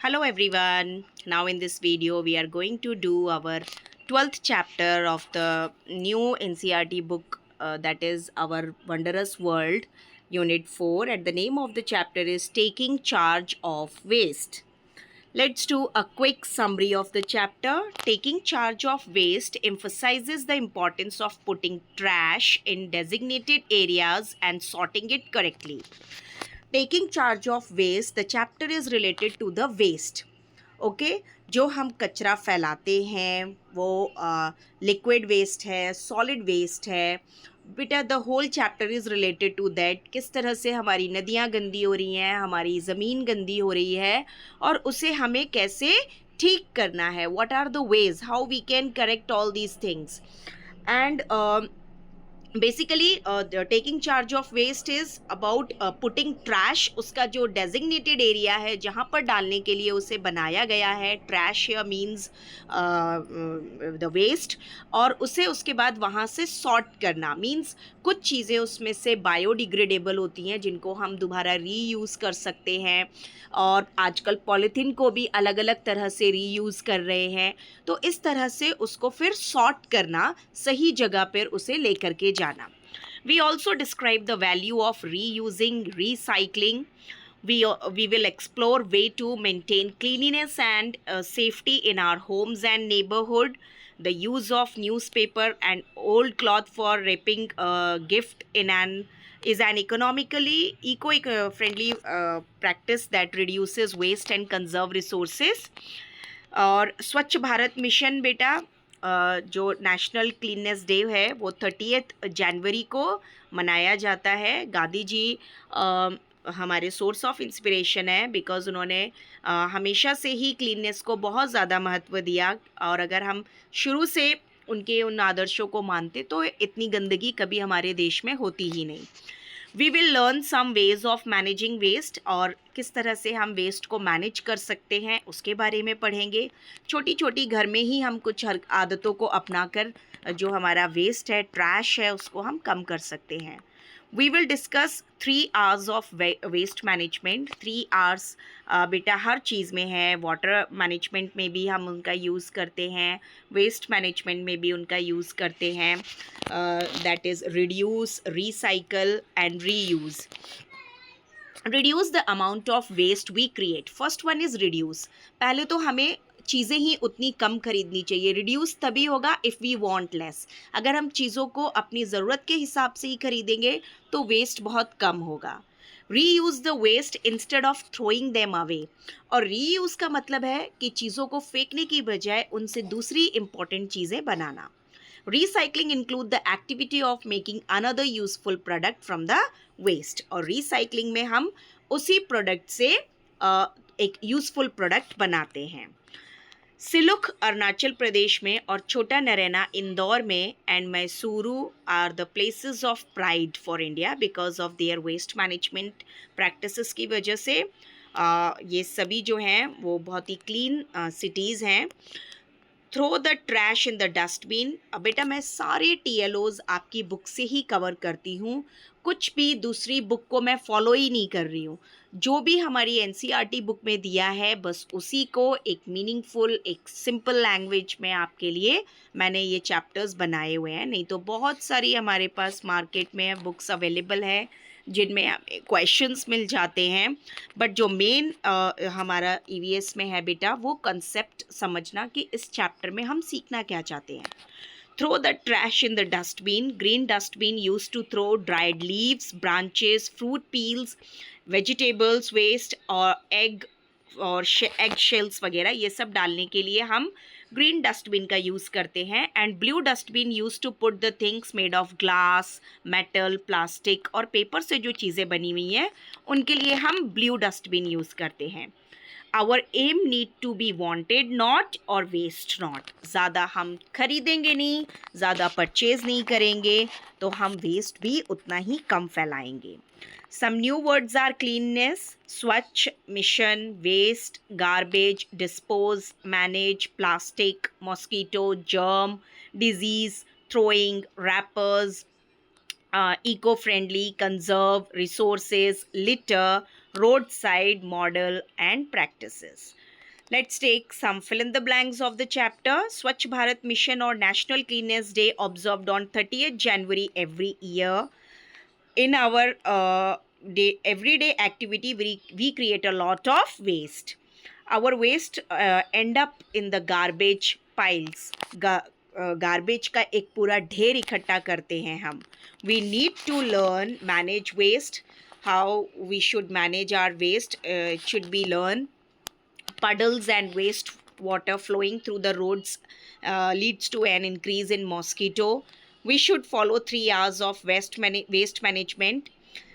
Hello everyone. Now in this video we are going to do our 12th chapter of the new NCERT book that is our Wondrous World Unit 4 and the name of the chapter is Taking Charge of Waste. Let's do a quick summary of the chapter. Taking charge of waste emphasizes the importance of putting trash in designated areas and sorting it correctly. Taking charge of waste the chapter is related to the waste okay जो हम कचरा फैलाते हैं वो liquid waste है solid waste है बेटा the whole chapter is related to that किस तरह से हमारी नदियाँ गंदी हो रही हैं हमारी ज़मीन गंदी हो रही है और उसे हमें कैसे ठीक करना है what are the ways how we can correct all these things and basically taking charge of waste is about putting trash उसका जो डेजिग्नेटेड एरिया है जहाँ पर डालने के लिए उसे बनाया गया है ट्रैश या मीन्स द वेस्ट और उसे उसके बाद वहाँ से सॉर्ट करना मीन्स कुछ चीज़ें उसमें से बायोडिग्रेडेबल होती हैं जिनको हम दोबारा रीयूज़ कर सकते हैं और आजकल पॉलीथीन को भी अलग अलग तरह से रीयूज़ कर रहे हैं तो इस तरह से उसको फिर सॉर्ट करना सही जगह पर उसे लेकर के जाना. We also describe the value of reusing, recycling. We will explore way to maintain cleanliness and safety in our homes and neighborhood. The use of newspaper and old cloth for wrapping a gift is an economically eco-friendly practice that reduces waste and conserve resources. और स्वच्छ Bharat mission बेटा जो national cleanness day है वो 30th जनवरी को मनाया जाता है. गांधी जी हमारे सोर्स ऑफ इंस्पिरेशन है बिकॉज़ उन्होंने हमेशा से ही क्लीननेस को बहुत ज़्यादा महत्व दिया और अगर हम शुरू से उनके उन आदर्शों को मानते तो इतनी गंदगी कभी हमारे देश में होती ही नहीं. We will learn some ways of managing waste और किस तरह से हम वेस्ट को मैनेज कर सकते हैं उसके बारे में पढ़ेंगे. छोटी छोटी घर में ही हम कुछ आदतों को अपना कर जो हमारा वेस्ट है ट्रैश है उसको हम कम कर सकते हैं. We will discuss 3 hours of waste management. 3 hours बेटा हर चीज़ में है. वाटर मैनेजमेंट में भी हम उनका यूज़ करते हैं वेस्ट मैनेजमेंट में भी उनका यूज़ करते हैं. That is reduce recycle and reuse. Reduce the amount of waste we create. First one is reduce. पहले तो हमें चीज़ें ही उतनी कम खरीदनी चाहिए. रिड्यूस तभी होगा इफ़ वी वांट लेस. अगर हम चीज़ों को अपनी ज़रूरत के हिसाब से ही खरीदेंगे तो वेस्ट बहुत कम होगा. Reuse the waste instead of throwing them away. और रीयूज़ का मतलब है कि चीज़ों को फेंकने की बजाय उनसे दूसरी इंपॉर्टेंट चीज़ें बनाना. Recycling include the activity of making another useful product from the waste. और recycling में हम उसी प्रोडक्ट से एक यूज़फुल प्रोडक्ट बनाते हैं. सिलुक अरुणाचल प्रदेश में और छोटा नरैना इंदौर में and Mysuru are the places of pride for India because of their waste management practices की वजह से ये सभी जो हैं वो बहुत ही क्लीन सिटीज़ हैं. Throw the trash in the dustbin. अब बेटा मैं सारे TLOs आपकी बुक से ही कवर करती हूँ. कुछ भी दूसरी बुक को मैं फॉलो ही नहीं कर रही हूँ. जो भी हमारी NCERT बुक में दिया है बस उसी को एक मीनिंगफुल एक सिंपल लैंग्वेज में आपके लिए मैंने ये चैप्टर्स बनाए हुए हैं. नहीं तो बहुत सारी हमारे पास मार्केट में बुक्स अवेलेबल है जिनमें क्वेश्चंस मिल जाते हैं. बट जो मेन हमारा EVS में है बेटा वो कंसेप्ट समझना कि इस चैप्टर में हम सीखना क्या चाहते हैं. Throw the trash in the dustbin. Green dustbin used to throw dried leaves, branches, fruit peels, vegetables waste और egg shells वगैरह ये सब डालने के लिए हम ग्रीन डस्टबिन का यूज़ करते हैं. And blue dustbin use to put the things made of glass metal plastic और पेपर से जो चीज़ें बनी हुई हैं उनके लिए हम ब्लू डस्टबिन यूज़ करते हैं. Our aim need to be wanted not और वेस्ट नॉट. ज़्यादा हम खरीदेंगे नहीं ज़्यादा परचेज नहीं करेंगे तो हम वेस्ट भी उतना ही कम फैलाएंगे. Some new words are cleanliness, swachh, mission, waste, garbage, dispose, manage, plastic, mosquito, germ, disease, throwing, wrappers, eco-friendly, conserve, resources, litter, roadside model and practices. Let's take some fill in the blanks of the chapter. Swachh Bharat Mission or National Cleanliness Day observed on 30th January every year. In our everyday activity, we create a lot of waste. Our waste end up in the garbage piles. Garbage का एक पूरा ढेर इकट्ठा करते हैं हम. We need to learn manage waste, how we should manage our waste. It should be learn. Puddles and waste water flowing through the roads leads to an increase in mosquito. We should follow 3 hours of waste management.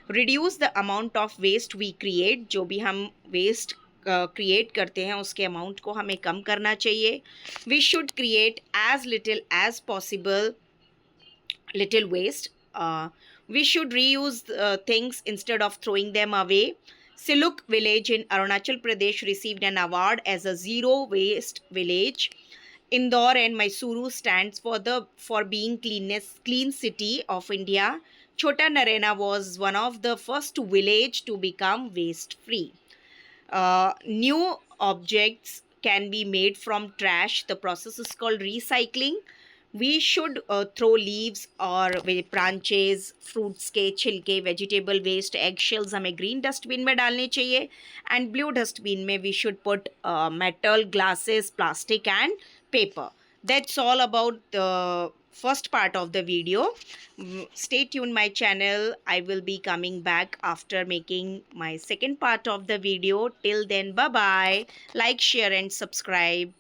Reduce the amount of waste we create. जो भी हम waste create करते हैं उसके amount को हमें कम करना चाहिए. We should create as little as possible little waste. We should reuse things instead of throwing them away. Siluk village in Arunachal Pradesh received an award as a zero waste village. Indore and Mysuru stands for being clean city of India. Chota Narayana was one of the first village to become waste free. New objects can be made from trash. The process is called recycling. We should throw leaves or branches, fruits के छिलके, vegetable waste, eggshells हमें green dustbin में डालने चाहिए, and blue dustbin में we should put metal, glasses, plastic and paper. That's all about the first part of the video. Stay tuned my channel. I will be coming back after making my second part of the video. Till then, bye bye. Like, share and subscribe.